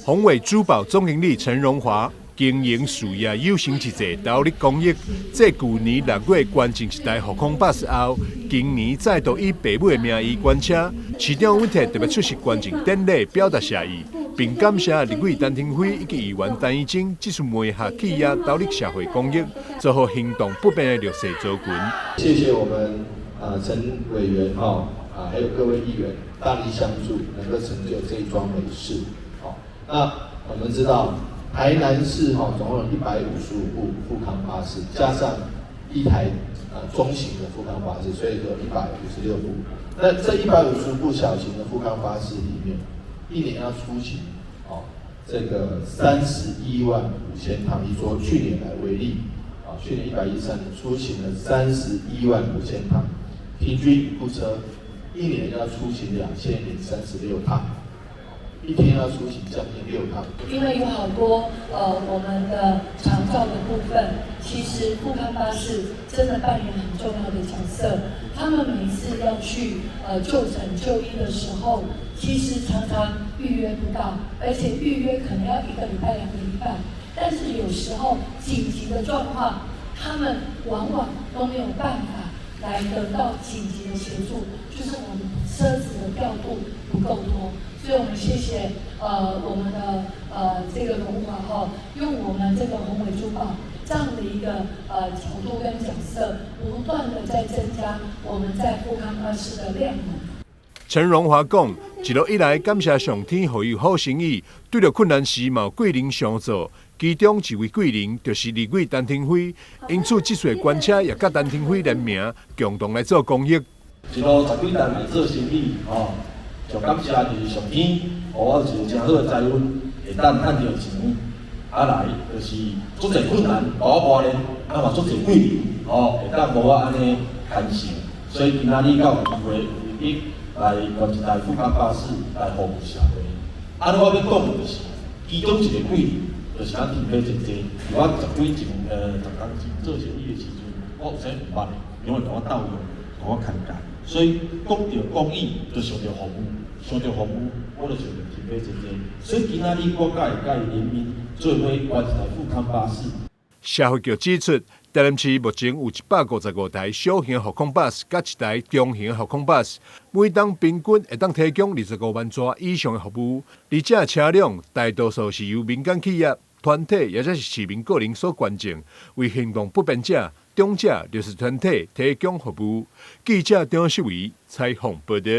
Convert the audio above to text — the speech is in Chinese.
宏伟珠宝总经理陈荣华经营事业有成之际，投入公益。继去年6月关进一台航空巴士后，今年再度以爸母的名义关车。市长温特特别出席关进典礼，表达谢意，并感谢立委陈廷辉以及议员陈怡晶这次媒合企业投入社会公益，做好行动不便的弱势族群。谢谢我们陈委员还有各位议员大力相助，能够成就这一桩美事。那我们知道。台南市总共有155部复康巴士，加上一台中型的复康巴士，所以说156部。那这150部小型的复康巴士里面，一年要出行这个31万5千趟。以说去年来为例，去年113年出行了31万5千趟，平均一部车一年要出行2036趟。一天要出行将近6趟，因为有好多我们的长照的部分，其实复康巴士真的扮演很重要的角色。他们每次要去就诊就医的时候，其实常常预约不到，而且预约可能要1个礼拜、2个礼拜。但是有时候紧急的状况，他们往往都没有办法来得到紧急的协助，就是我们车子的调度不够多。所以我们谢谢我们的这个荣华用我们这个宏伟珠宝这样的一个角度跟角色，不断的在增加我们在复康巴士的量能。陈荣华讲，一路以来感谢上天，予伊好生意，对着困难时嘛有贵人相助。其中一位贵人就是立委陈廷辉，因此这次关车也甲陈廷辉联名，共同来做公益。一路10几单来做生意上感谢就是上天，予我一个真好的财运，会当赚到钱。来就是足侪困难，互我磨练，嘛足侪贵人，会当互我安尼牵绳。所以今仔日才有机会来关一台复康巴士来服务社会。我要讲的就是，其中一个贵人就是咱田飞姐姐。我10天前做生意的时阵，我有些唔捌的，因为甲我斗用，甲我牵介。所以讲到公益，就想到服务，想到服务，我就想到田飞姐姐。所以今仔日我甲伊联名做伙关一台复康巴士。社会局指出，台南市目前有155台小型航空巴士，甲1台中型航空巴士，每档平均会当提供25万座以上的服务。而这车辆大多数是由民间企业、团体也就是市民个人所捐赠，为行动不便者、长者、弱势团体提供服务。记者张世伟采访报道。